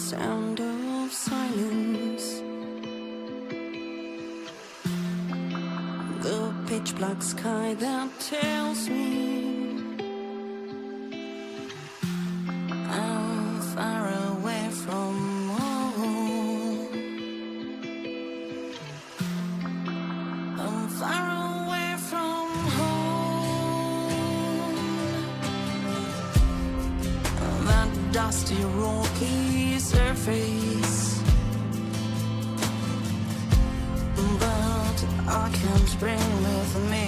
sound of silence. The pitch black sky that tells me I'm far away from home. I'm far away from home. That dusty rocky surface, but I can't bring with me.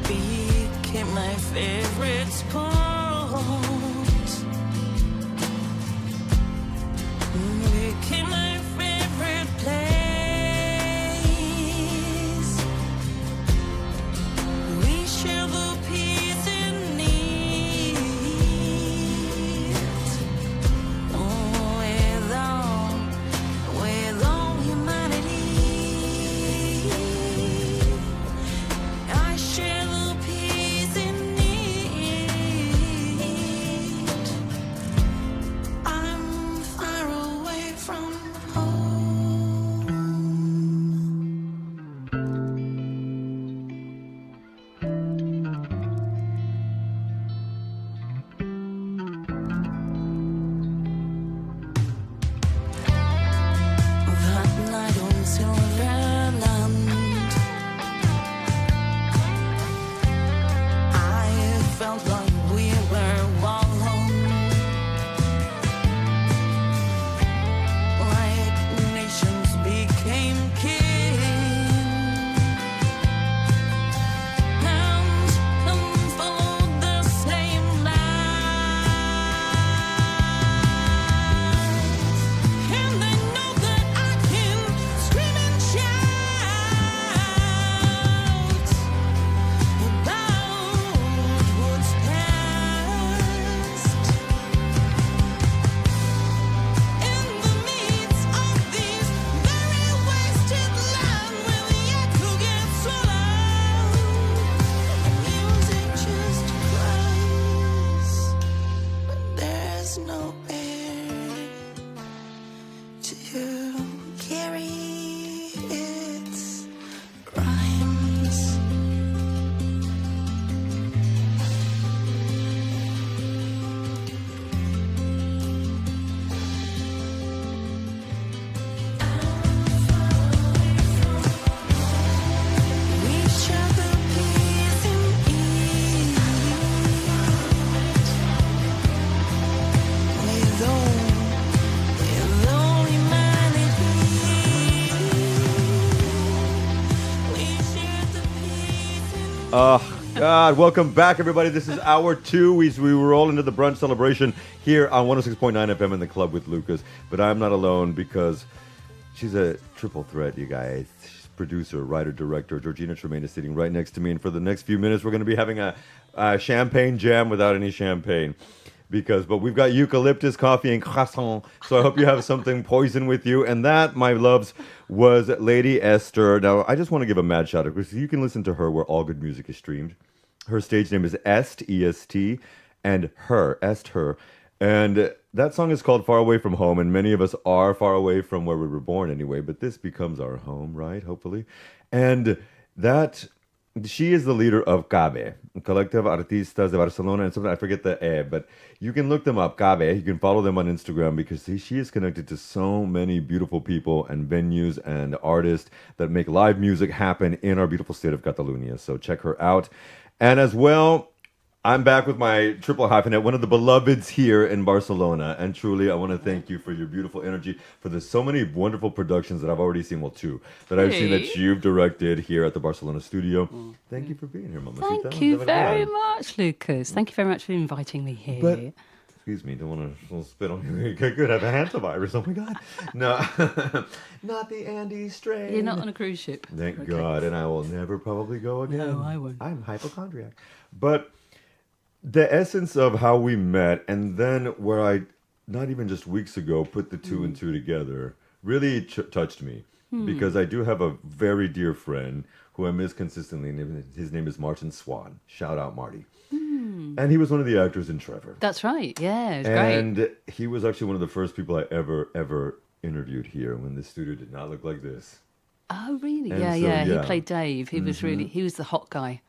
Became my favorite spot. Became my favorite place. We share the peace in need. With all humanity, I share the peace in need. I'm far away from home. That night on Silverland, I felt like we were one. Like nations became king and followed the same lines. And they know that I can scream and shout about what's past. In the midst of this very wasted land where the echo gets swallowed, music just cries, but there's no air to carry its rhymes. We share the peace in ease. With all humanity, we share the peace in Oh, God. Welcome back, everybody. This is hour two. We roll into the brunch celebration here on 106.9 FM in the Club with Lucas. But I'm not alone because she's a triple threat, you guys. She's producer, writer, director. Georgina Tremayne is sitting right next to me. And for the next few minutes, we're going to be having a champagne jam without any champagne. But we've got eucalyptus coffee and croissant, so I hope you have something poison with you. And that, my loves, was Lady Esther. Now, I just want to give a mad shout out because you can listen to her where all good music is streamed. Her stage name is Est, E-S-T, and Est, her. And that song is called Far Away From Home, and many of us are far away from where we were born anyway, but this becomes our home, right? Hopefully. And that... she is the leader of CABE, Collective Artistas de Barcelona, and something I forget the E, but you can look them up, CABE. You can follow them on Instagram because she is connected to so many beautiful people and venues and artists that make live music happen in our beautiful state of Catalonia. So check her out. And as well, I'm back with my triple hyphenate, one of the beloveds here in Barcelona. And truly, I want to thank you for your beautiful energy, for the so many wonderful productions that I've already seen, well, two, that I've seen that you've directed here at the Barcelona studio. Thank you for being here, Mamacita. Thank you very much, Lucas. Thank you very much for inviting me here. But, excuse me, don't want to spit on you. Okay, good, I have a hantavirus. Oh my God. No, not the Andes strain. You're not on a cruise ship. Thank God, and I will never probably go again. No, I won't. I'm hypochondriac. But the essence of how we met, and then where I, not even just weeks ago, put the two and two together, really touched me. Because I do have a very dear friend who I miss consistently. And his name is Martin Swan. Shout out, Marty. And he was one of the actors in Trevor. That's right. Yeah, it was great. And he was actually one of the first people I ever interviewed here when the studio did not look like this. Oh, really? And Yeah, so, yeah. He yeah. played Dave. He was he was the hot guy.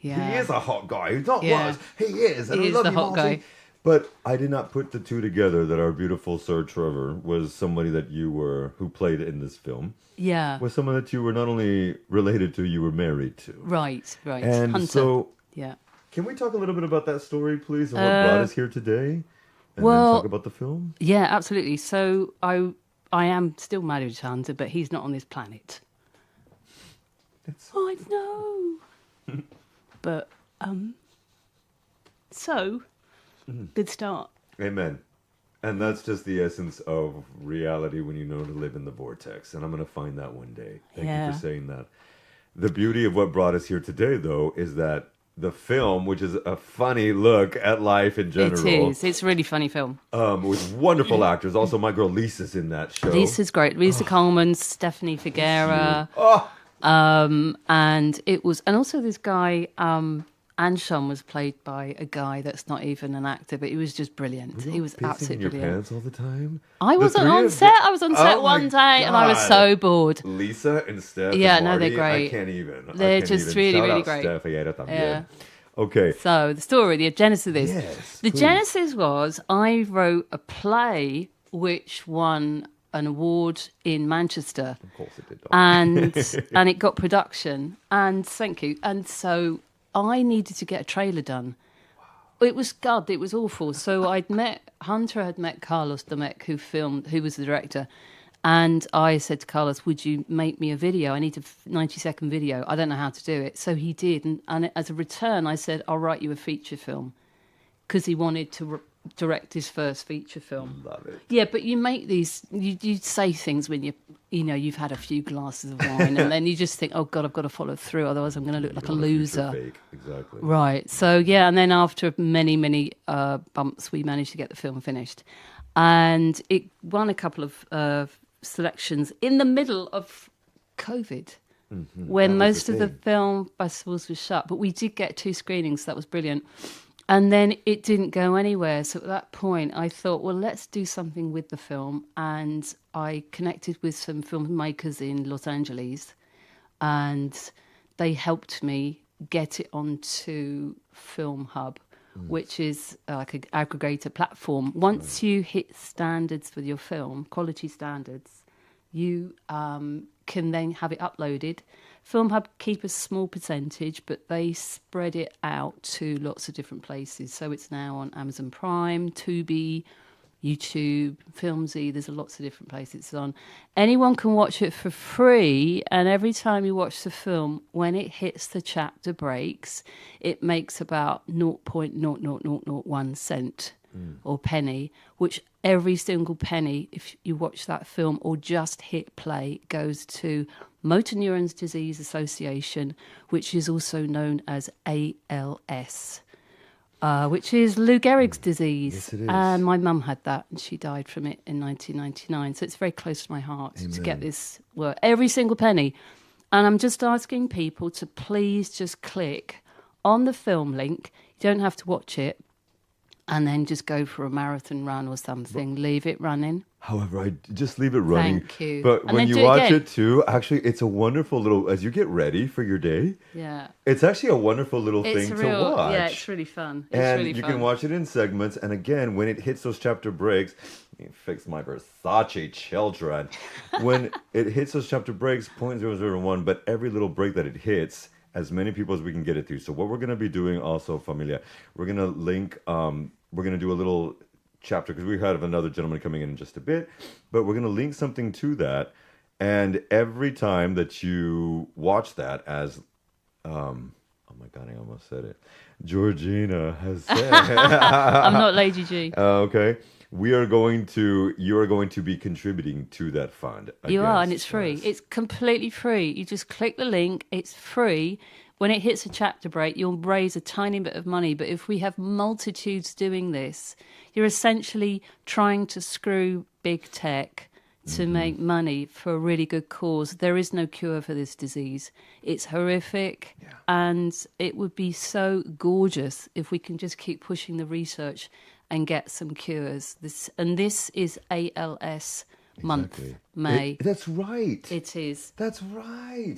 Yeah. He is a hot guy. He's not Yeah. was. He is. And He I is love the you, hot Marty. guy. But I did not put the two together that our beautiful Sir Trevor was somebody that who played in this film, Yeah. was someone that you were not only related to, you were married to. Right, right. And Hunter. so, Yeah. can we talk a little bit about that story, please, and what brought us here today? And well- then talk about the film? Yeah, absolutely. So I am still married to Hunter, but he's not on this planet. I know. But so good start. Amen. And that's just the essence of reality when you know to live in the vortex. And I'm going to find that one day. Thank you Yeah. for saying that. The beauty of what brought us here today, though, is that the film, which is a funny look at life in general. It is. It's a really funny film. With wonderful actors. Also, my girl Lisa's in that show. Lisa's great. Lisa Coleman, Stephanie Figuera. Oh, And it was, and also this guy, Anshon was played by a guy that's not even an actor, but he was just brilliant. He was pissing in absolutely your brilliant. pants all the time? I The wasn't three on of set. them- I was on set Oh my one day, and I was God. so bored. Lisa and Steph. Yeah, and no, they're Marty, great. I can't even. They're just really, Shout really out great. Steph, ella también. Yeah. Okay. So the story, the genesis of this. Yes, The please. genesis was I wrote a play which won an award in Manchester. Of course it did. and it got production, and thank you, and so I needed to get a trailer done. It was it was awful. So Hunter had met Carlos Domecq, who was the director, and I said to Carlos, would you make me a video? I need a 90-second video. I don't know how to do it. So he did, and as a return I said, I'll write you a feature film, because he wanted to direct his first feature film. Love it. Yeah, but you make these, you say things when you've had a few glasses of wine, and then you just think, oh God, I've got to follow through, otherwise I'm going to look like a loser. Fake. Exactly. Right. So yeah, and then after many bumps, we managed to get the film finished, and it won a couple of selections in the middle of COVID. When That was most the of the thing. film festivals were shut, but we did get 2 screenings, so that was brilliant. And then it didn't go anywhere. So at that point, I thought, well, let's do something with the film. And I connected with some filmmakers in Los Angeles, and they helped me get it onto Film Hub, which is like an aggregator platform. Once you hit standards for your film, quality standards, you can then have it uploaded. Film Hub keep a small percentage, but they spread it out to lots of different places. So it's now on Amazon Prime, Tubi, YouTube, Filmzy. There's lots of different places it's on. Anyone can watch it for free, and every time you watch the film, when it hits the chapter breaks, it makes about 0.00001 cent or penny, which every single penny, if you watch that film or just hit play, goes to Motor Neurons Disease Association, which is also known as ALS, which is Lou Gehrig's disease. Yes, it is. And my mum had that, and she died from it in 1999. So it's very close to my heart to get this work, every single penny. And I'm just asking people to please just click on the film link. You don't have to watch it, and then just go for a marathon run or something. Leave it running. However, I just leave it running. Thank you. But And when then you do it watch again. it too, actually, it's a wonderful little, as you get ready for your day, Yeah. it's actually a wonderful little It's thing real. to watch. Yeah, it's really fun. It's And really you fun. can watch it in segments. And again, when it hits those chapter breaks, let me fix my Versace children. When it hits those chapter breaks, 0.001, but every little break that it hits, as many people as we can get it through. So what we're going to be doing also, Familia, we're going to link, we're going to do a little chapter, because we have another gentleman coming in just a bit, but we're going to link something to that. And every time that you watch that, as oh my God, I almost said it, Georgina has said, I'm not Lady G. okay, you are going to be contributing to that fund. You are, and guess. it's free. Yes. It's completely free. You just click the link. It's free. When it hits a chapter break, you'll raise a tiny bit of money. But if we have multitudes doing this, you're essentially trying to screw big tech to make money for a really good cause. There is no cure for this disease. It's horrific, and it would be so gorgeous if we can just keep pushing the research and get some cures. This is ALS month, May. That's right. It is. That's right.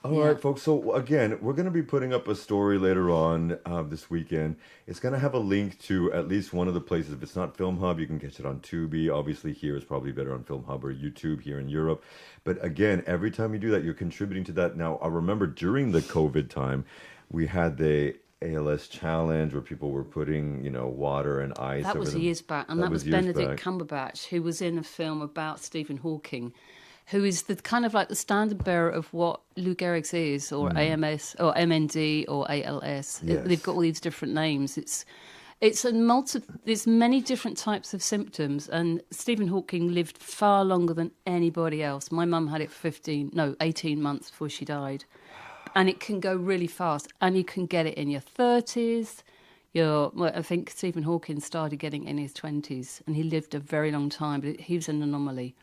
All right, folks. So again, we're going to be putting up a story later on this weekend. It's going to have a link to at least one of the places. If it's not Film Hub, you can catch it on Tubi. Obviously, here is probably better on Film Hub or YouTube here in Europe. But again, every time you do that, you're contributing to that. Now, I remember during the COVID time, we had the ALS challenge where people were putting, water and ice. That was years back, and that was years Benedict back. Cumberbatch, who was in a film about Stephen Hawking, who is the kind of like the standard bearer of what Lou Gehrig's is, or AMS, or MND, or ALS. Yes. They've got all these different names. There's many different types of symptoms, and Stephen Hawking lived far longer than anybody else. My mum had it for 18 months before she died. And it can go really fast, and you can get it in your 30s. I think Stephen Hawking started getting it in his 20s, and he lived a very long time, but he was an anomaly.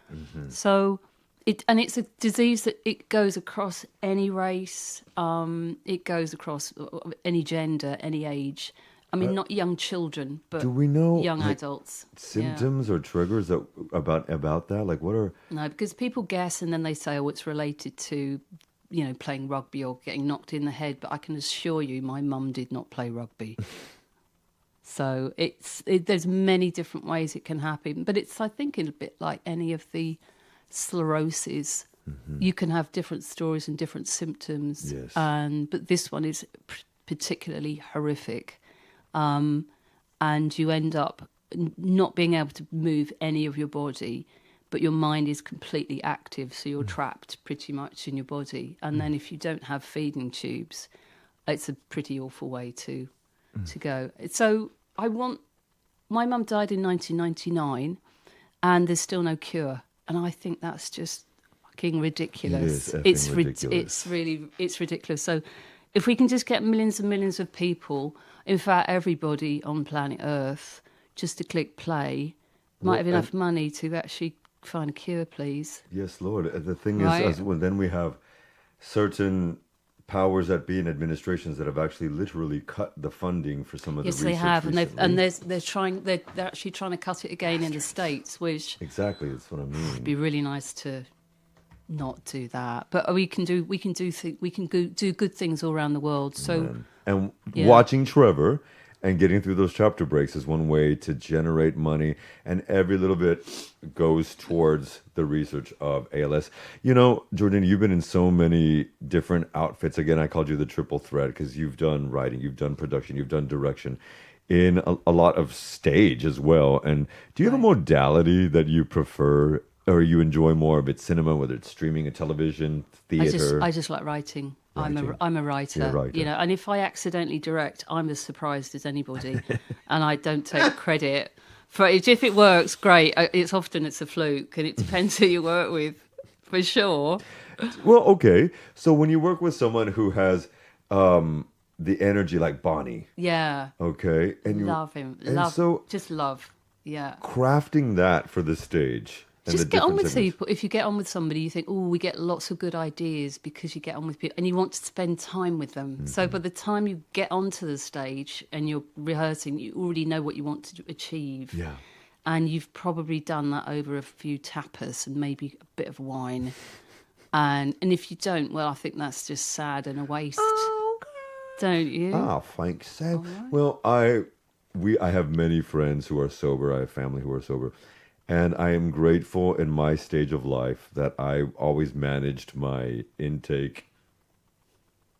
So, it's a disease that it goes across any race, it goes across any gender, any age. I mean, not young children, but do we know young adults. Symptoms or triggers about that? Like, what are... No, because people guess, and then they say, oh, it's related to... playing rugby or getting knocked in the head, but I can assure you my mum did not play rugby. So there's many different ways it can happen, but I think it's a bit like any of the sclerosis. You can have different stories and different symptoms, yes. But this one is particularly horrific, and you end up not being able to move any of your body, but your mind is completely active, so you're trapped pretty much in your body. And then if you don't have feeding tubes, it's a pretty awful way to go. So my mum died in 1999, and there's still no cure. And I think that's just fucking ridiculous. It's ridiculous. It's ridiculous. So if we can just get millions and millions of people, in fact, everybody on planet Earth, just to click play, might have enough money to actually find a cure, please. Yes, Lord. The thing is, then we have certain powers that be in administrations that have actually literally cut the funding for some of the research. Yes, they have, recently. they're actually trying to cut it again in the States, which exactly, that's what I mean. It'd be really nice to not do that, but we can do good things all around the world. So, and watching Trevor and getting through those chapter breaks is one way to generate money, and every little bit goes towards the research of ALS. Jordan, you've been in so many different outfits. Again, I called you the triple threat because you've done writing, you've done production, you've done direction, in a lot of stage as well. And do you have a modality that you prefer, or you enjoy more of it? Cinema, whether it's streaming, television, theater? I just like writing. I'm a writer, You're a writer. And if I accidentally direct, I'm as surprised as anybody, and I don't take credit for it. If it works, great. It's a fluke, and it depends who you work with, for sure. Well, okay. So when you work with someone who has the energy like Bonnie, okay, and you love him, just love, crafting that for the stage. Just get on with people. If you get on with somebody, you think, we get lots of good ideas because you get on with people and you want to spend time with them. Mm-hmm. So by the time you get onto the stage and you're rehearsing, you already know what you want to achieve. Yeah. And you've probably done that over a few tapas and maybe a bit of wine. And if you don't, well, I think that's just sad and a waste. Don't you? Thanks, Sam. Right. Well, I have many friends who are sober. I have family who are sober. And I am grateful in my stage of life that I always managed my intake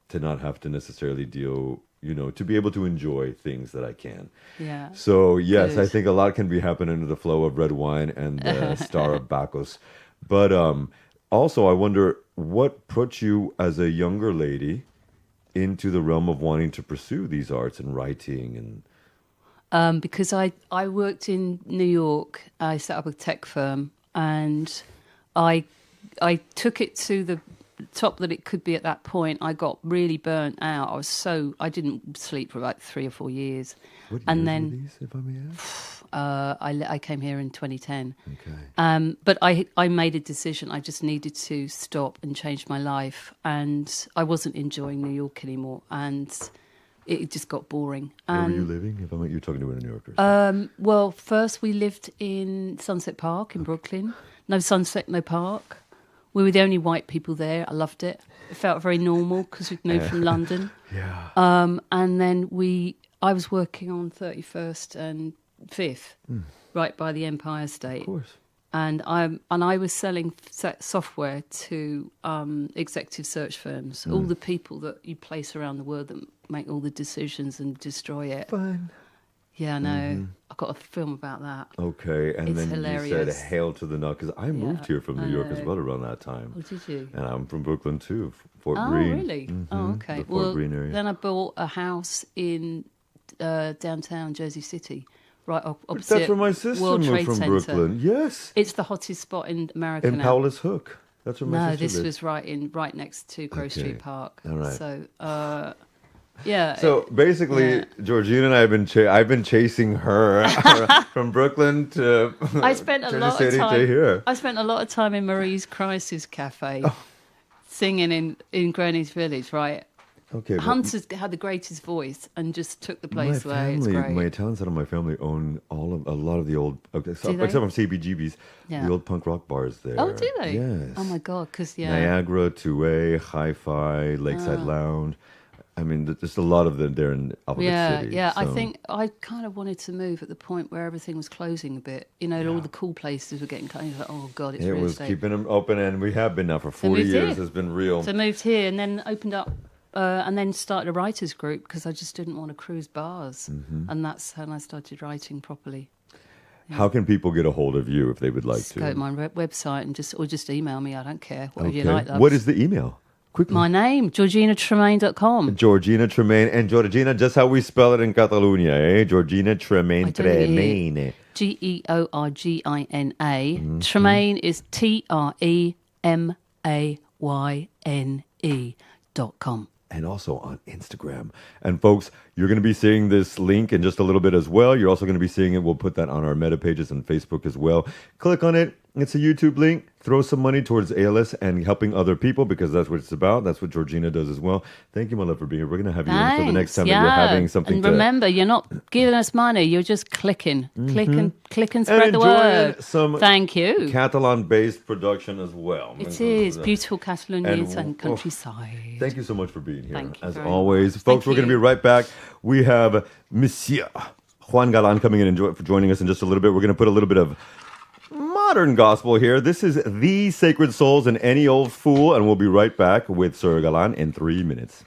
to not have to necessarily deal, to be able to enjoy things that I can. Yeah. So, yes, I think a lot can be happening under the flow of red wine and the star of Bacchus. But also, I wonder what put you as a younger lady into the realm of wanting to pursue these arts and writing and... Because I worked in New York. I set up a tech firm, and I took it to top that it could be at that point, I got really burnt out. I didn't sleep for about 3 or 4 years. What And years then were these, if I may ask? I came here in 2010. Okay. But I made a decision. I just needed to stop and change my life. And I wasn't enjoying New York anymore. And it just got boring. Where were And, you living? If I met you talking to a New Yorker. well, first we lived in Sunset Park in Brooklyn. No sunset, no park. We were the only white people there. I loved it. It felt very normal because we'd moved from London. Yeah. And then I was working on 31st and 5th, right by the Empire State. Of course. And I was selling software to executive search firms, all the people that you place around the world that make all the decisions and destroy it. Fine. Yeah, I know. I've got a film about that. Okay, and It's then hilarious. you said "Hail to the Nut" because I moved here from New York as well around that time. Oh, did you? And I'm from Brooklyn too, Fort Oh, Greene. really? Oh, okay. The Fort Greene area. Then I bought a house in downtown Jersey City, right opposite That's where my sister World moved Trade from Center. Brooklyn. Yes, It's the hottest spot in America in now. Paulus Hook. That's where my No, sister this lived. was right next to Grove Okay. Street Park. All right. So, yeah. So basically, yeah. Georgina and I've been chasing her from Brooklyn to I spent a Jersey lot City of to time. here. I spent a lot of time in Marie's Crisis Cafe, singing in Greenwich Village. Right, Okay, but Hunter's had the greatest voice and just took the my place away. It's family, great. my Italian side of my family own a lot of the old, except they? from CBGB's, Yeah. the old punk rock bars there. Oh, do they? Yes. Oh my God, because Niagara, 2A, Hi-Fi, Lakeside Lounge. I mean, there's a lot of them there in Alphabet City. Yeah. I so- think I kind of wanted to move at the point where everything was closing a bit. You know, all the cool places were getting closed. Like, oh God, it's it real was estate. keeping them open, and we have been now for 40 moved years. here. It's been real. So I moved here and then opened up and then started a writers group because I just didn't want to cruise bars. Mm-hmm. And that's when I started writing properly. How can people get a hold of you if they would like Just to? go to my website and just email me. I don't care. Whatever you Okay. like. What is the email? Quickly. my name? GeorginaTremayne.com. Georgina Tremayne. And Georgina, just how we spell it in Catalonia, eh? Georgina Tremayne. I don't hear- Tremayne. Georgina. Mm-hmm. Tremayne is TREMAYNE.com. And also on Instagram. And folks, you're going to be seeing this link in just a little bit as well. You're also going to be seeing it. We'll put that on our meta pages on Facebook as well. Click on it. It's a YouTube link. Throw some money towards ALS and helping other people because that's what it's about. That's what Georgina does as well. Thank you, my love, for being here. We're going to have you in for the next time that you're having something and to... remember, you're not giving us money. You're just clicking. Click and spread the enjoying word. some Thank you. Catalan-based production as well. It is beautiful Catalonia And- and countryside. Thank you so much for being here. Thank you As very always, much. folks, Thank we're going to be you. right back. We have Monsieur Juan Galán coming in and joining us in just a little bit. We're going to put a little bit of modern gospel here. This is The Sacred Souls and Any Old Fool, and we'll be right back with Sir Galán in 3 minutes.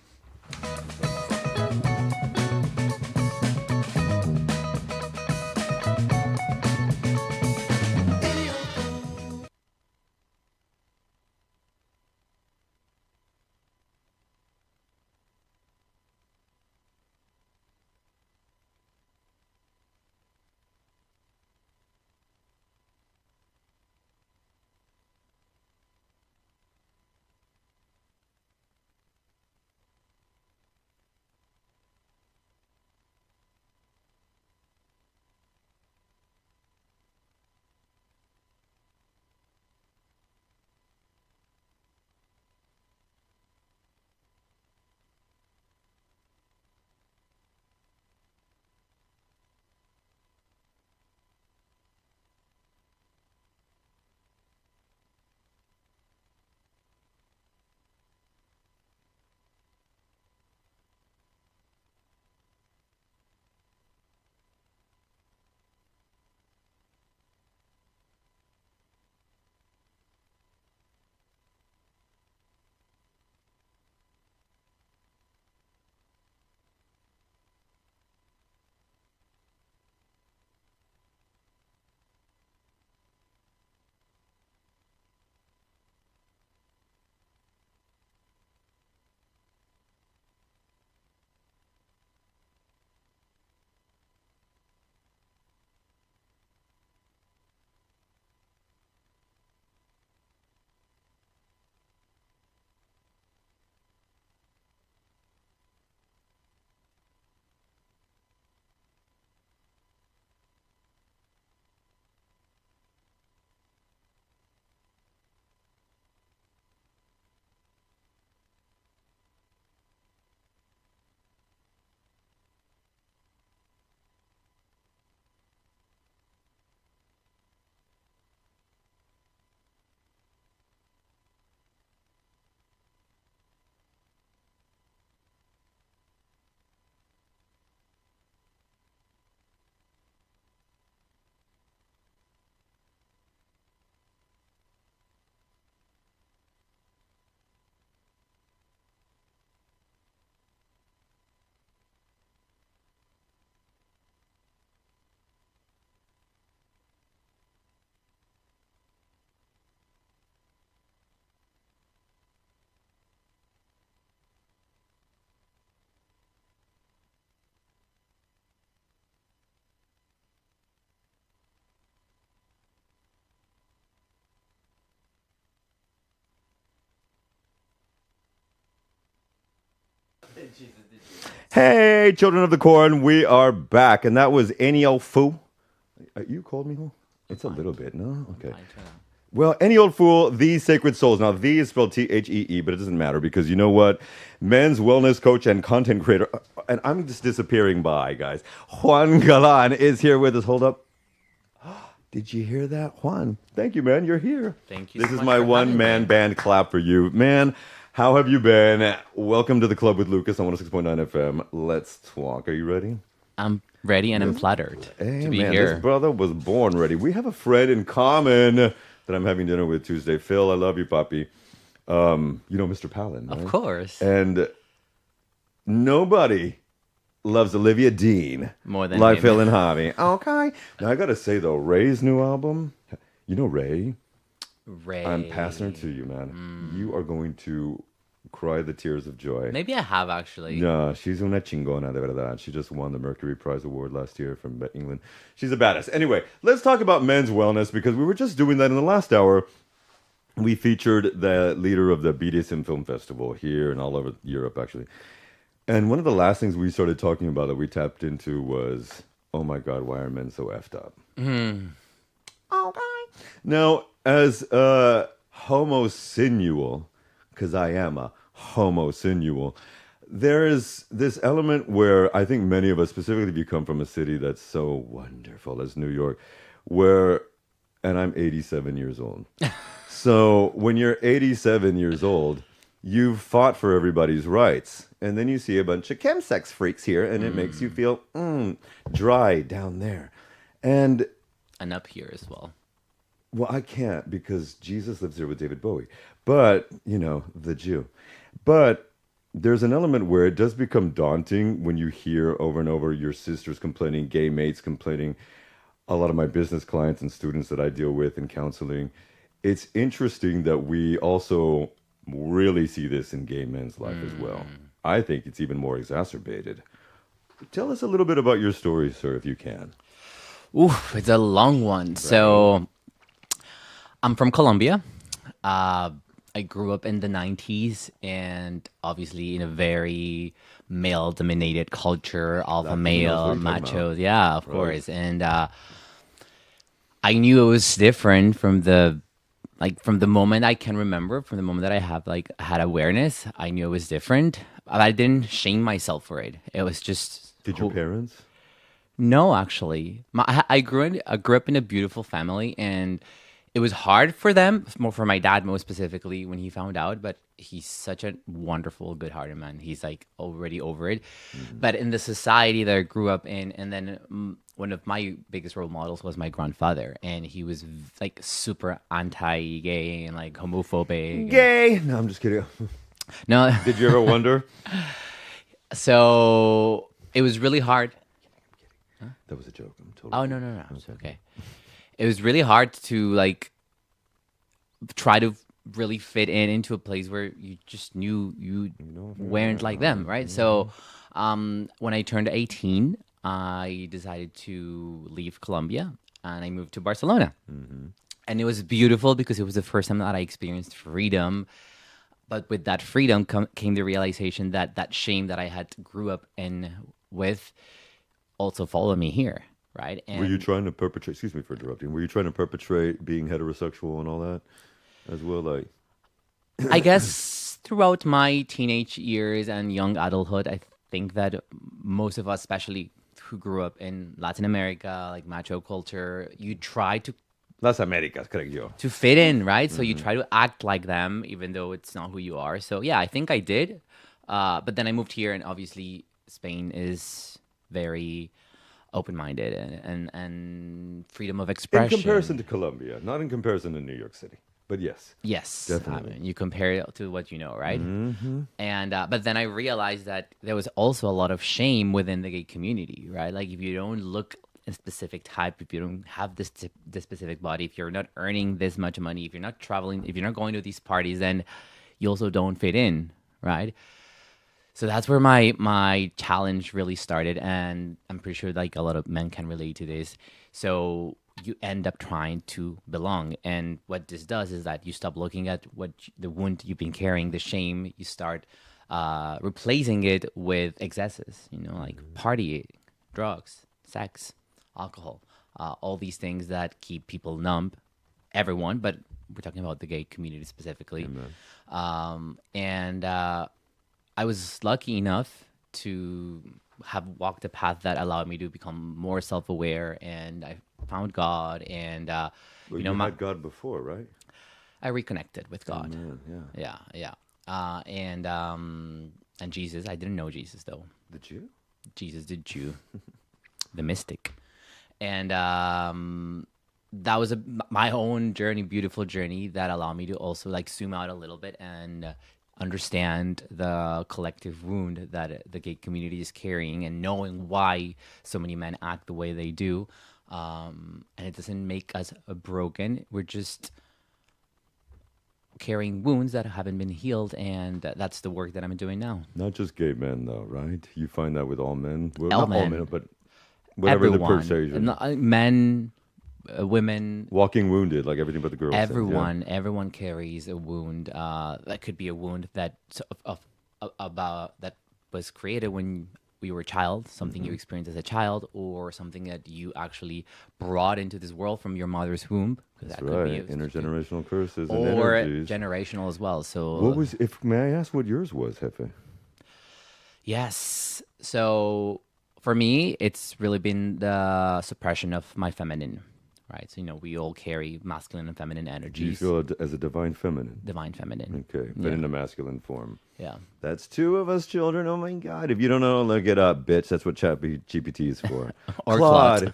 Hey, children of the corn, we are back, and that was Any Old Fool. You called me who? It's a little bit, no? Okay. Well, Any Old Fool, These Sacred Souls. Now, "the" is spelled Thee, but it doesn't matter because you know what? Men's wellness coach and content creator, and I'm just disappearing by, guys. Juan Galán is here with us. Hold up. Did you hear that, Juan? Thank you, man. You're here. Thank you This so is much my for one-man having me. band clap for you. Man, how have you been? Welcome to the Club with Lucas on 106.9 FM. Let's talk. Are you ready? I'm ready and I'm flattered Hey, to be man, here. this brother was born ready. We have a friend in common that I'm having dinner with Tuesday. Phil, I love you, Poppy. You know Mr. Palin, right? Of course. And nobody loves Olivia Dean More than like him. Phil and Javi. Okay. Now, I got to say, though, Ray's new album, you know Ray? Ray. I'm passing her to you, man. You are going to cry the tears of joy. Maybe I have actually. No, she's una chingona, de verdad. She just won the Mercury Prize Award last year from England. She's a badass. Anyway, let's talk about men's wellness because we were just doing that in the last hour. We featured the leader of the BDSM Film Festival here and all over Europe, actually. And one of the last things we started talking about that we tapped into was, oh my God, why are men so effed up? Okay. Now, as a homosensual, because I am a homosensual, there is this element where I think many of us, specifically if you come from a city that's so wonderful as New York, where, and I'm 87 years old. So when you're 87 years old, you've fought for everybody's rights. And then you see a bunch of chemsex freaks here, and it makes you feel dry down there. And And up here as well. well, I can't because Jesus lives here with David Bowie. But, you know, the Jew. But there's an element where it does become daunting when you hear over and over your sisters complaining, gay mates complaining, a lot of my business clients and students that I deal with in counseling. It's interesting that we also really see this in gay men's life as well. I think it's even more exacerbated. Tell us a little bit about your story, sir, if you can. Ooh, it's a long one. So I'm from Colombia. I grew up in the 90s and obviously in a very male-dominated culture, alpha Latinos, male, what are you talking machos. about? Yeah, of course. And I knew it was different from the moment I can remember, from the moment that I have had awareness. I knew it was different. I didn't shame myself for it. It was just. Did your parents? No, actually, I grew up in a beautiful family, and it was hard for them, more for my dad, most specifically, when he found out. But he's such a wonderful, good-hearted man. He's like already over it. But in the society that I grew up in, and then one of my biggest role models was my grandfather, and he was like super anti-gay and like homophobic. Gay. No, I'm just kidding. No, Did you ever wonder? so it was really hard. That was a joke. I'm totally. Oh no, it's okay. It was really hard to like try to really fit into a place where you just knew you weren't like them, right? So when I turned 18, I decided to leave Colombia and I moved to Barcelona. And it was beautiful because it was the first time that I experienced freedom. But with that freedom came the realization that that shame that I had grew up in with also followed me here, right? And Were you trying to perpetrate? Excuse me for interrupting. Were you trying to perpetrate being heterosexual and all that as well? Like, I guess throughout my teenage years and young adulthood, I think that most of us, especially who grew up in Latin America, like macho culture, you try to Las Americas, creo yo. fit in, right? So you try to act like them, even though it's not who you are. So yeah, I think I did. But then I moved here, and obviously Spain is very open-minded and freedom of In expression. comparison to Colombia, not in comparison to New York City, but yes. Yes, Definitely. I mean, you compare it to what you know, right? And but then I realized that there was also a lot of shame within the gay community, right? Like if you don't look a specific type, if you don't have this specific body, if you're not earning this much money, if you're not traveling, if you're not going to these parties, then you also don't fit in, right? So that's where my challenge really started, and I'm pretty sure like a lot of men can relate to this. So you end up trying to belong, and what this does is that you stop looking at the wound you've been carrying, the shame. You start replacing it with excesses, like partying, drugs, sex, alcohol, all these things that keep people numb, everyone, but we're talking about the gay community specifically. And I was lucky enough to have walked a path that allowed me to become more self-aware, and I found God, and Well, you had God before, right? I reconnected with God. Amen, yeah. Yeah. And Jesus. I didn't know Jesus though. The Jew? Jesus, the Jew, the mystic, and that was my own journey, beautiful journey that allowed me to also like zoom out a little bit and understand the collective wound that the gay community is carrying, and knowing why so many men act the way they do. And it doesn't make us broken. We're just carrying wounds that haven't been healed, and that's the work that I'm doing now. Not just gay men, though, right? You find that with all men? Well, All not all men. men, but whatever Everyone. the persuasion. Men, women, Walking wounded, like everything but the girls. everyone carries a wound. That could be a wound that was created when we were a child, something you experienced as a child, or something that you actually brought into this world from your mother's womb. That's right. Intergenerational curses and or energies. generational as well. So What was, may I ask what yours was, Jefe? yes. So for me, it's really been the suppression of my feminine, right? So, we all carry masculine and feminine Do you energies. feel as a divine feminine? Divine feminine. Okay, but in a masculine form. Yeah. That's two of us children. Oh my God. If you don't know, look it up, bitch. That's what GPT is for. Or Claude.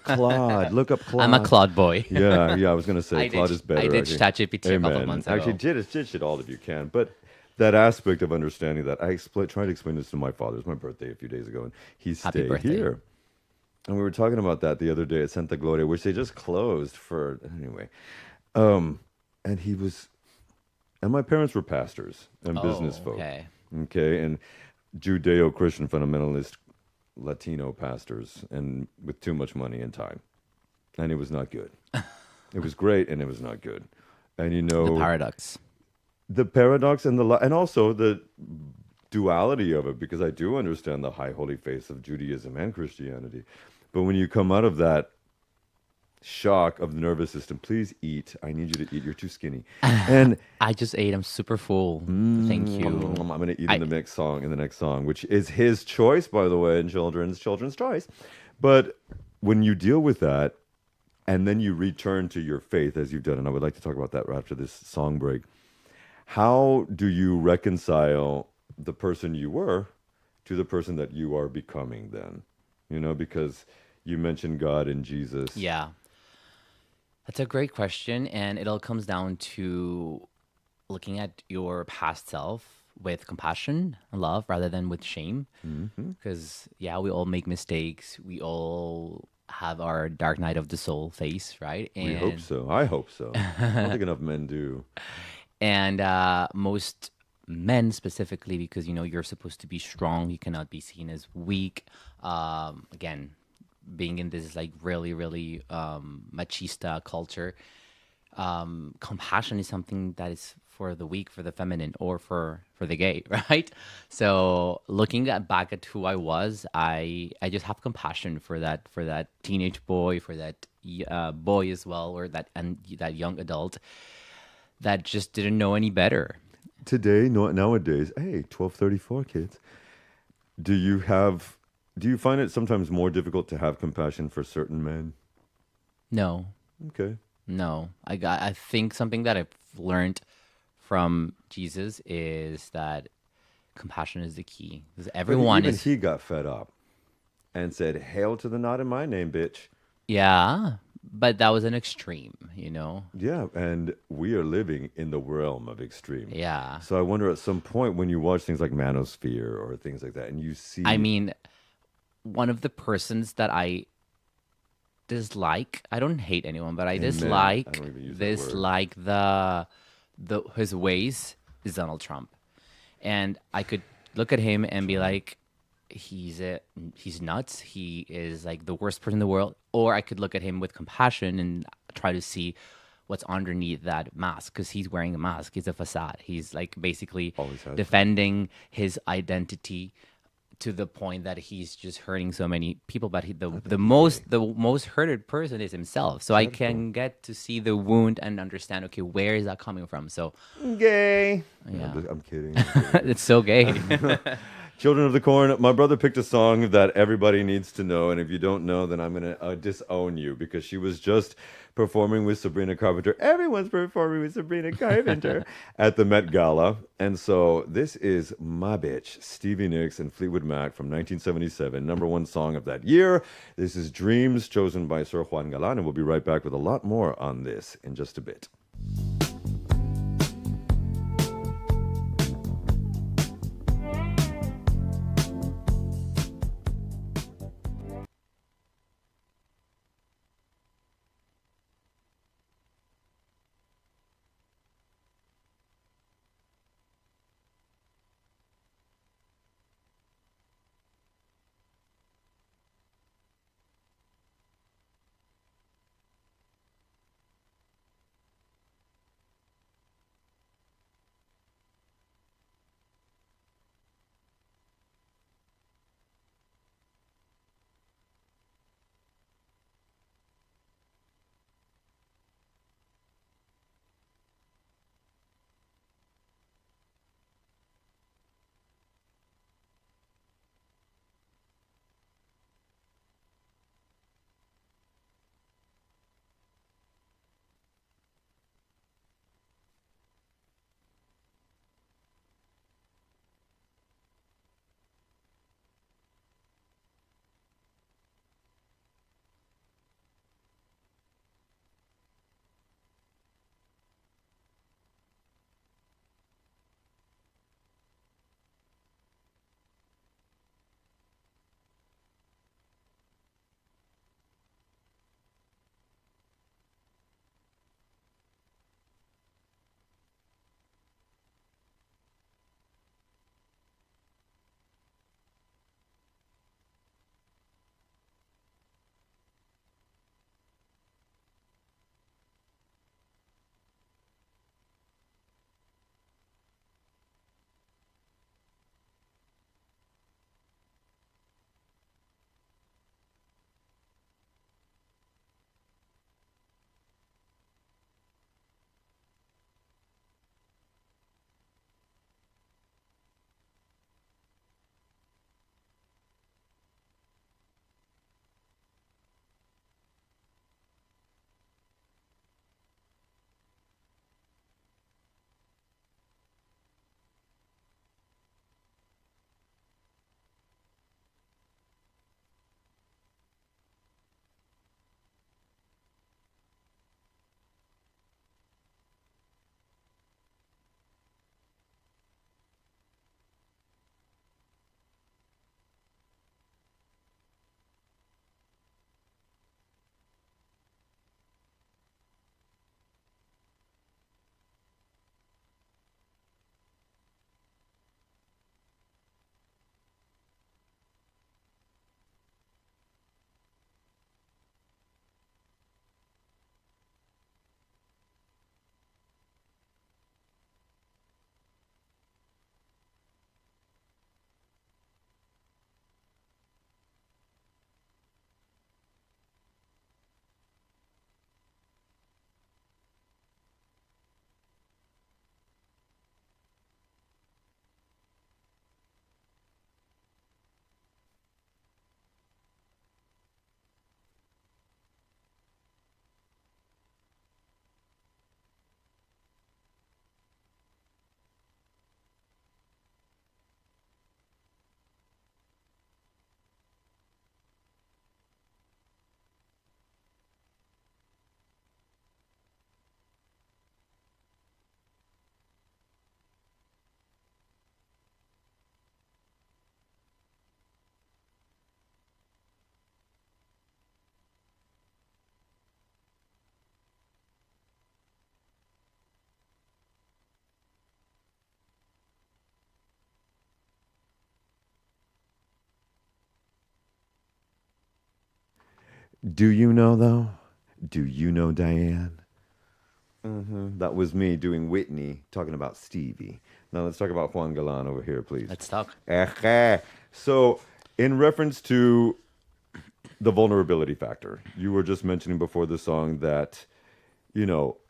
Look up Claude. I'm a Claude boy. Yeah, I was going to say Claude is better. I ditched ChatGPT a couple months ago. Actually, ditch it all if you can. But that aspect of understanding that, I tried to explain this to my father. It was my birthday a few days ago, and he Happy stayed birthday. here. And we were talking about that the other day at Santa Gloria, which they just closed for, anyway. And he was, and my parents were pastors and business folk. Okay, and Judeo-Christian fundamentalist Latino pastors, and with too much money and time. And it was not good. It was great, and it was not good. And The paradox. The paradox and also the duality of it, because I do understand the high holy faith of Judaism and Christianity. But when you come out of that shock of the nervous system, please eat. I need you to eat. You're too skinny. And I just ate. I'm super full. Thank you. I'm going to eat in the next song, which is his choice, by the way, and children's choice. But when you deal with that, and then you return to your faith as you've done, and I would like to talk about that right after this song break. How do you reconcile the person you were to the person that you are becoming then? Because you mentioned God and Jesus. Yeah. That's a great question, and it all comes down to looking at your past self with compassion and love rather than with shame. Because, we all make mistakes. We all have our dark night of the soul face, right? And We hope so. I hope so. I don't think enough men do. And most men specifically, because, you're supposed to be strong. You cannot be seen as weak. Again, being in this like really, really machista culture, compassion is something that is for the weak, for the feminine, or for the gay, right? So looking back at who I was, I just have compassion for that teenage boy, for that boy as well, or that young adult that just didn't know any better. Nowadays, hey, 1234 kids. Do you find it sometimes more difficult to have compassion for certain men? No. Okay. No. I think something that I've learned from Jesus is that compassion is the key. Because everyone even he got fed up and said, "Hail to the not in my name, bitch." Yeah, but that was an extreme, Yeah, and we are living in the realm of extreme. Yeah. So I wonder at some point when you watch things like Manosphere or things like that, and you see... I mean, one of the persons that I dislike, I don't hate anyone, but I dislike I don't even use that word. his ways is Donald Trump. And I could look at him and be like, he's nuts. He is like the worst person in the world. Or I could look at him with compassion and try to see what's underneath that mask, because he's wearing a mask. It's a facade. He's like basically Always has been. defending his identity to the point that he's just hurting so many people. But the most hurted person is himself. So I can get to see the wound and understand, okay, where is that coming from? So Gay. Yeah. I'm kidding. it's so gay. Children of the Corn, my brother picked a song that everybody needs to know, and if you don't know, then I'm going to disown you, because she was just performing with Sabrina Carpenter. Everyone's performing with Sabrina Carpenter at the Met Gala. And so this is My Bitch, Stevie Nicks and Fleetwood Mac from 1977, #1 song of that year. This is Dreams, chosen by Sir Juan Galán, and we'll be right back with a lot more on this in just a bit. Do you know, though? Do you know, Diane? That was me doing Whitney, talking about Stevie. Now let's talk about Juan Galán over here, please. Let's talk. So, in reference to the vulnerability factor, you were just mentioning before the song that,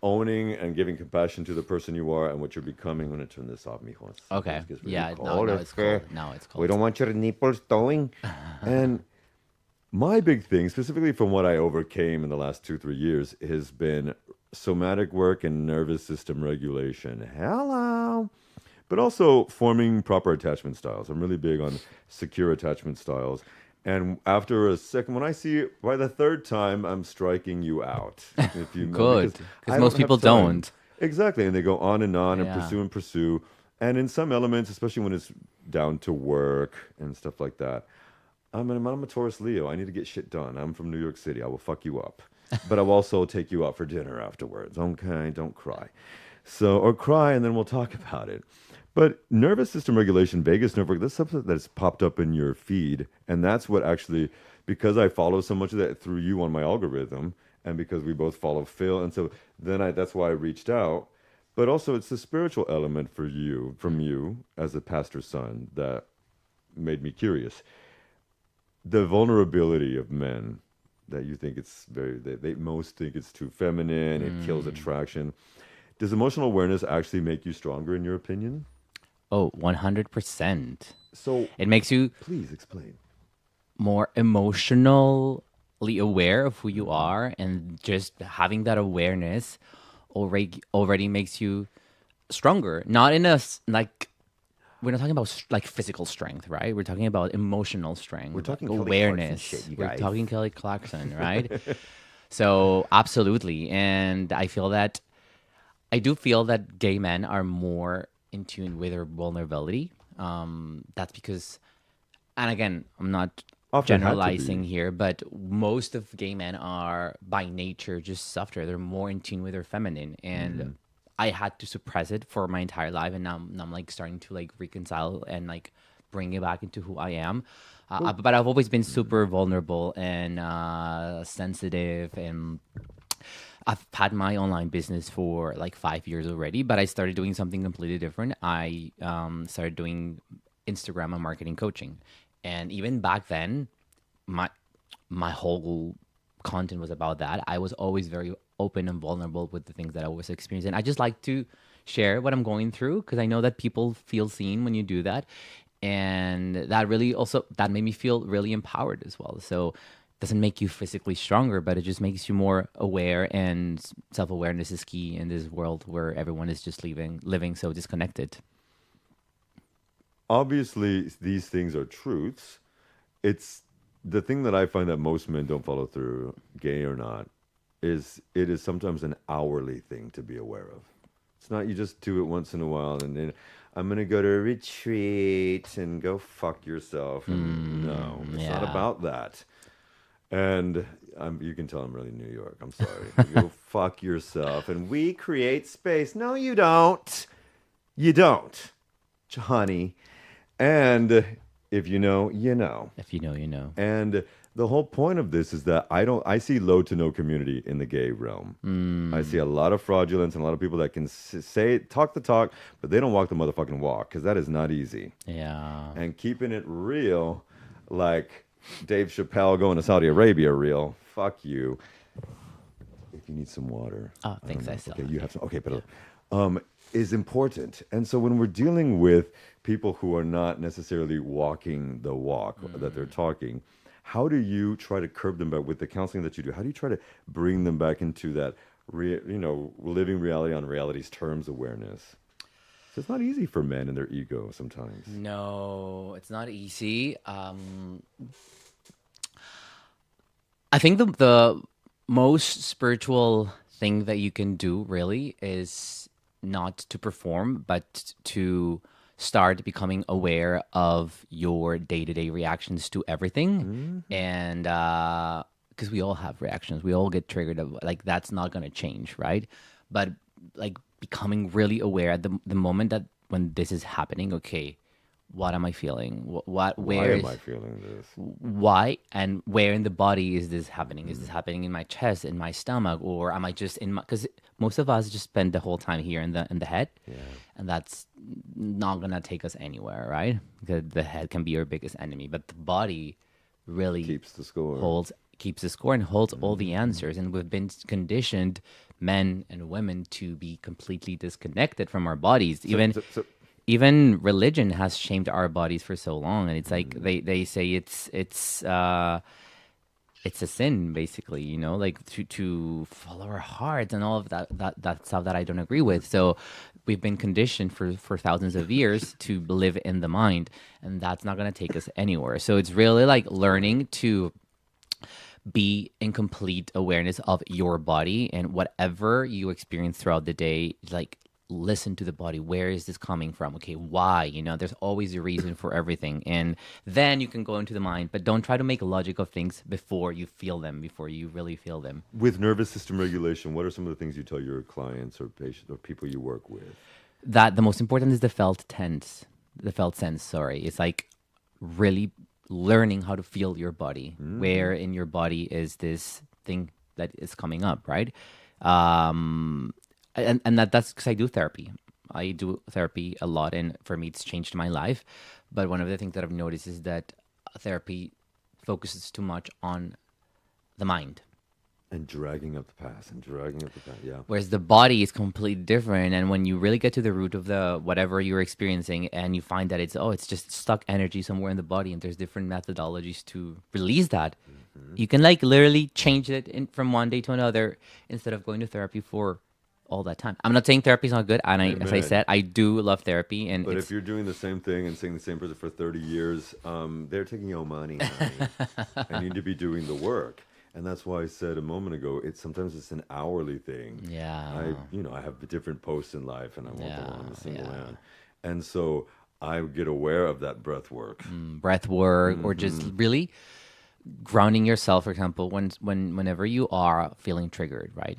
owning and giving compassion to the person you are and what you're becoming. I'm going to turn this off, mijo. Okay. It gets really Yeah. cold. No, it's cold. No, it's cold. We don't want your nipples towing. And my big thing, specifically from what I overcame in the last 2-3 years, has been somatic work and nervous system regulation. Hello. But also forming proper attachment styles. I'm really big on secure attachment styles. And after a second, when I see it, by the third time, I'm striking you out. If you know, Good. I Because most don't have people time. don't. Exactly. And they go on and Yeah. pursue. And in some elements, especially when it's down to work and stuff like that, I'm a Taurus Leo. I need to get shit done. I'm from New York City. I will fuck you up. But I'll also take you out for dinner afterwards. Okay, don't cry. Or cry and then we'll talk about it. But nervous system regulation, vagus nerve work, that's something that's popped up in your feed. And that's what actually, because I follow so much of that through you on my algorithm, and because we both follow Phil, and so then that's why I reached out. But also it's the spiritual element from you as a pastor's son that made me curious. The vulnerability of men that you think they most think it's too feminine, it kills attraction. Does emotional awareness actually make you stronger in your opinion? Oh, 100%. So It makes you please explain. more emotionally aware of who you are, and just having that awareness already makes you stronger. Not in we're not talking about like physical strength, right? We're talking about emotional strength. We're talking like Kelly awareness. Clarkson shit, you We're guys. talking Kelly Clarkson, right? So absolutely, and I do feel that gay men are more in tune with their vulnerability. That's because, and again, I'm not Often had to generalizing be. here, but most of gay men are by nature just softer. They're more in tune with their feminine, and I had to suppress it for my entire life, and now I'm like starting to like reconcile and like bring it back into who I am. But I've always been super vulnerable and sensitive, and I've had my online business for like 5 years already, but I started doing something completely different. I started doing Instagram and marketing coaching. And even back then, my whole content was about that. I was always very open and vulnerable with the things that I was experiencing. I just like to share what I'm going through because I know that people feel seen when you do that. And that made me feel really empowered as well. So doesn't make you physically stronger, but it just makes you more aware, and self-awareness is key in this world where everyone is just living so disconnected. Obviously, these things are truths. It's the thing that I find that most men don't follow through, gay or not, is it is sometimes an hourly thing to be aware of. It's not you just do it once in a while and then I'm going to go to a retreat and go fuck yourself. And no, it's not yeah. about that. And you can tell I'm really New York. I'm sorry. Go fuck yourself. And we create space. No, you don't. You don't, honey. And if you know, you know. If you know, you know. And the whole point of this is that I see low to no community in the gay realm. I see a lot of fraudulence and a lot of people that can talk the talk, but they don't walk the motherfucking walk because that is not easy. Yeah. And keeping it real, like Dave Chappelle going to Saudi Arabia real, fuck you. If you need some water. Oh, thanks. I still Okay, have you it. have some. Okay, but is important. And so when we're dealing with people who are not necessarily walking the walk that they're talking, how do you try to curb them back with the counseling that you do? How do you try to bring them back into that, living reality on reality's terms awareness? So it's not easy for men and their ego sometimes. No, it's not easy. I think the most spiritual thing that you can do really is not to perform, but to start becoming aware of your day-to-day reactions to everything. And because we all have reactions, we all get triggered like that's not going to change, right? But like becoming really aware at the moment that when this is happening, okay, what am I feeling? Where Why am I feeling this? why and where in the body is this happening? Is this happening in my chest, in my stomach, or am I just in my? Because most of us just spend the whole time here in the head, Yeah. and that's not gonna take us anywhere, right? Because the head can be your biggest enemy, but the body really Keeps the score. keeps the score and holds all the answers. And we've been conditioned, men and women, to be completely disconnected from our bodies. Even religion has shamed our bodies for so long, and it's like they say it's a sin, basically, you know, like to follow our hearts and all of that stuff that I don't agree with. So we've been conditioned for thousands of years to live in the mind, and that's not going to take us anywhere. So it's really like learning to be in complete awareness of your body, and whatever you experience throughout the day, like listen to the body. Where is this coming from? Okay, why? You know, there's always a reason for everything. And then you can go into the mind, but don't try to make a logic of things before you feel them, before you really feel them. With nervous system regulation, what are some of the things you tell your clients or patients or people you work with? That the most important is the felt sense, sorry. It's like really learning how to feel your body. Where in your body is this thing that is coming up, right? And that's because I do therapy. I do therapy a lot, and for me, it's changed my life. But one of the things that I've noticed is that therapy focuses too much on the mind. And dragging up the past. Yeah. Whereas the body is completely different. And when you really get to the root of the whatever you're experiencing, and you find that it's just stuck energy somewhere in the body, and there's different methodologies to release that, you can like literally change it from one day to another instead of going to therapy for all that time. I'm not saying therapy is not good, and as I said, I do love therapy. But if you're doing the same thing and seeing the same person for 30 years, they're taking your money, honey. I need to be doing the work. And that's why I said a moment ago, sometimes it's an hourly thing. Yeah. I have different posts in life, and I won't go on a single man. And so I get aware of that breath work. Or just really grounding yourself. For example, whenever you are feeling triggered, right?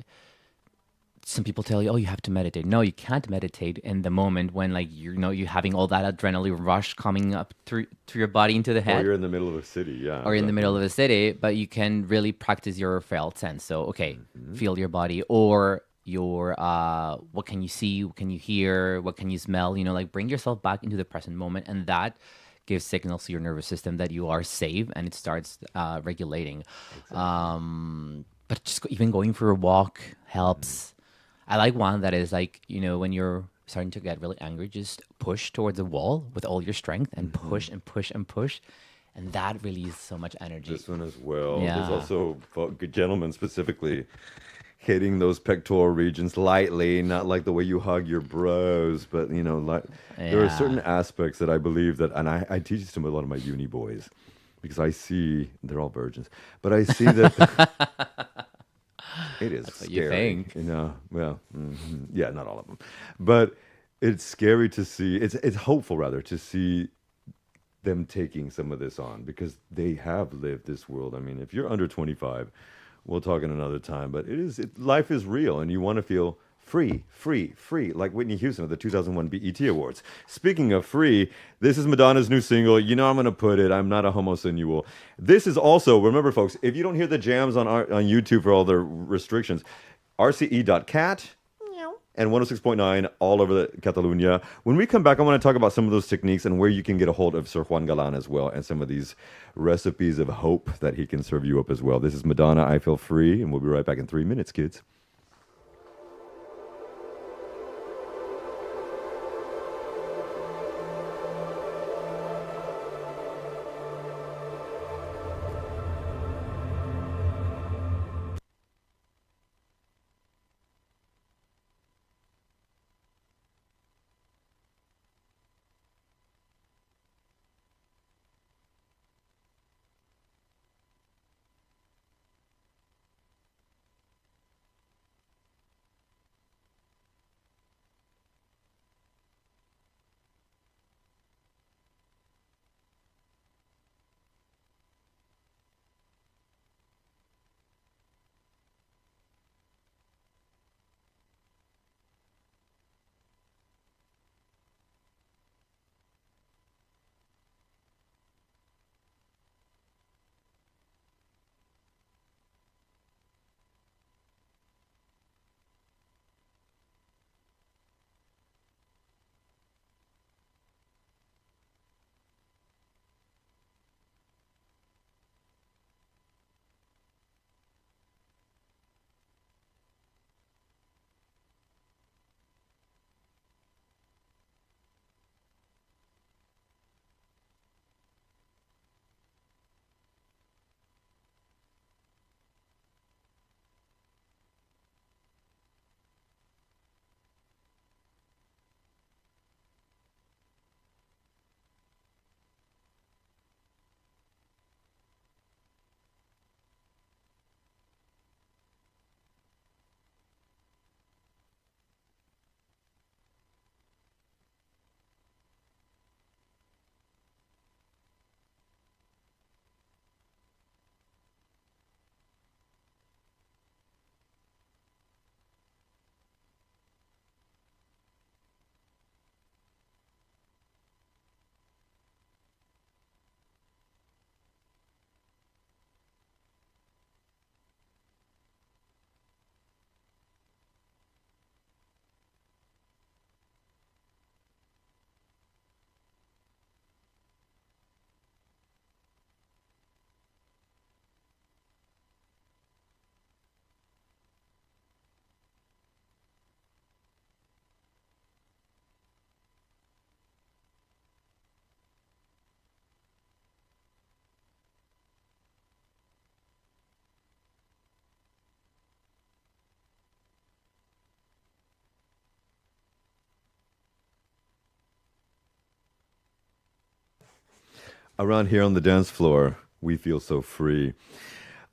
Some people tell you, you have to meditate. No, you can't meditate in the moment when, like, you're having all that adrenaline rush coming up through your body into the head. Or you're in the middle of a city, yeah. Or in the middle of a city, but you can really practice your felt sense. So, okay, feel your body, or your what can you see, what can you hear, what can you smell? You know, like bring yourself back into the present moment, and that gives signals to your nervous system that you are safe, and it starts regulating. Exactly. But just even going for a walk helps. I like one that is like, when you're starting to get really angry, just push towards the wall with all your strength and push and push and push. And that releases so much energy. This one as well. Yeah. There's also good gentlemen specifically hitting those pectoral regions lightly, not like the way you hug your bros, but there are certain aspects that I believe that, and I teach this to a lot of my uni boys, because I see, they're all virgins, but I see that it is That's what scary. you think. Well, yeah, not all of them, but it's scary to see. It's hopeful rather to see them taking some of this on, because they have lived this world. I mean, if you're under 25, we'll talk in another time, but life is real, and you want to feel free, like Whitney Houston at the 2001 BET Awards. Speaking of free, this is Madonna's new single. I'm going to put it, I'm Not a Homosensual. This is also, remember folks, if you don't hear the jams on YouTube for all the restrictions, rce.cat and 106.9 all over the Catalunya. When we come back, I want to talk about some of those techniques and where you can get a hold of Sir Juan Galán as well, and some of these recipes of hope that he can serve you up as well. This is Madonna, I Feel Free, and we'll be right back in 3 minutes, kids. Around here on the dance floor, we feel so free.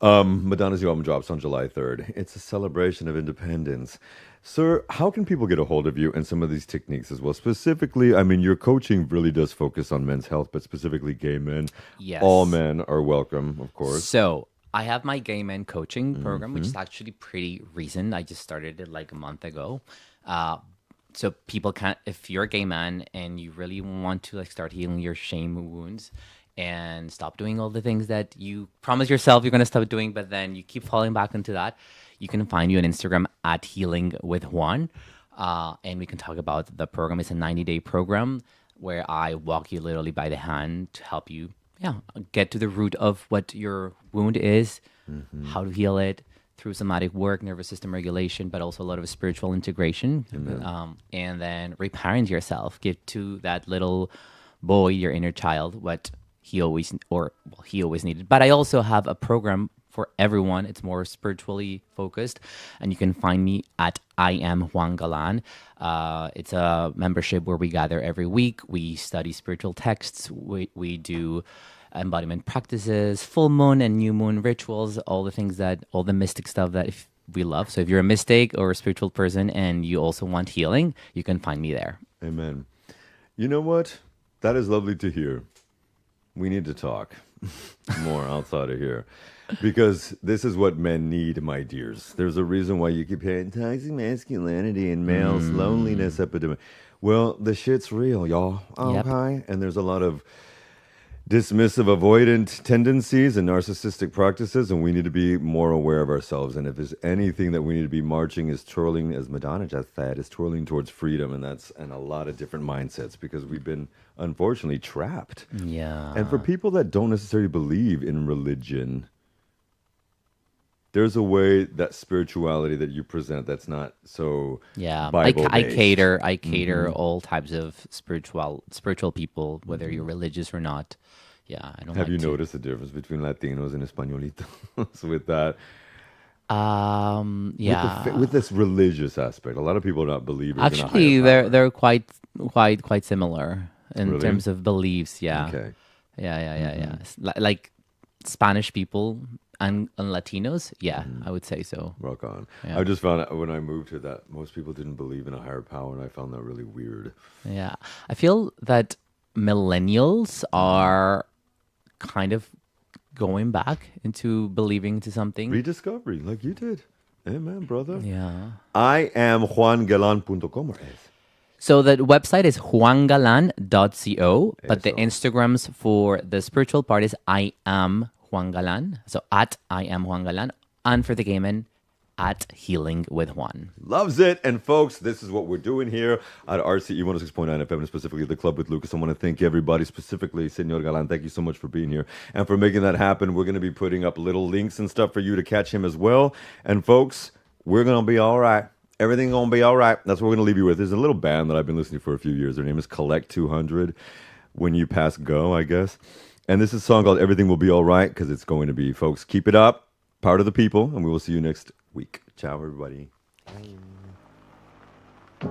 Madonna's new album drops on July 3rd. It's a celebration of independence. Sir, how can people get a hold of you and some of these techniques as well? Specifically, I mean, your coaching really does focus on men's health, but specifically gay men. Yes. All men are welcome, of course. So I have my gay men coaching program, which is actually pretty recent. I just started it like a month ago. So people can, if you're a gay man and you really want to like start healing your shame wounds and stop doing all the things that you promise yourself you're going to stop doing, but then you keep falling back into that, you can find you on Instagram at Healing with Juan. And we can talk about the program. It's a 90-day program where I walk you literally by the hand to help you get to the root of what your wound is, how to heal it through somatic work, nervous system regulation, but also a lot of spiritual integration. And then reparent yourself, give to that little boy, your inner child, what he always needed. But I also have a program for everyone. It's more spiritually focused, and you can find me at I am Juan Galán. It's a membership where we gather every week. We study spiritual texts. We do embodiment practices, full moon and new moon rituals, all the mystic stuff that we love. So if you're a mystic or a spiritual person and you also want healing, you can find me there. Amen. You know what? That is lovely to hear. We need to talk more outside of here, because this is what men need, my dears. There's a reason why you keep hearing toxic masculinity and males, loneliness epidemic. Well, the shit's real, y'all. Okay? Yep. And there's a lot of dismissive, avoidant tendencies and narcissistic practices, and we need to be more aware of ourselves. And if there's anything that we need to be marching is twirling, as Madonna just said, is twirling towards freedom, and a lot of different mindsets, because we've been unfortunately trapped. Yeah. And for people that don't necessarily believe in religion, there's a way that spirituality that you present that's not so Bible-based. I cater all types of spiritual people, whether you're religious or not. Yeah, I don't. Have you noticed the difference between Latinos and Españolitos with that? With this religious aspect, a lot of people are not believers. Actually, they're quite similar in terms of beliefs. Yeah. Okay. Yeah. Like Spanish people and Latinos, I would say so. Rock on. Yeah. I just found out when I moved here that most people didn't believe in a higher power, and I found that really weird. Yeah. I feel that millennials are kind of going back into believing to something. Rediscovery, like you did. Amen, brother. Yeah. I am juangalan.com. So the website is juangalan.co, but the Instagrams for the spiritual part is I am Juan Galán. So at I am Juan Galán. And for the gay men, at Healing with Juan. Loves it. And folks, this is what we're doing here at RCE 106.9 FM, and specifically the Club with Lucas. I want to thank everybody, specifically Senor Galán. Thank you so much for being here and for making that happen. We're going to be putting up little links and stuff for you to catch him as well. And folks, we're going to be all right. Everything's going to be all right. That's what we're going to leave you with. There's a little band that I've been listening to for a few years. Their name is Collect 200. When you pass go, I guess. And this is a song called Everything Will Be All Right, because it's going to be. Folks, keep it up. Part of the people. And we will see you next week. Ciao, everybody. Bye.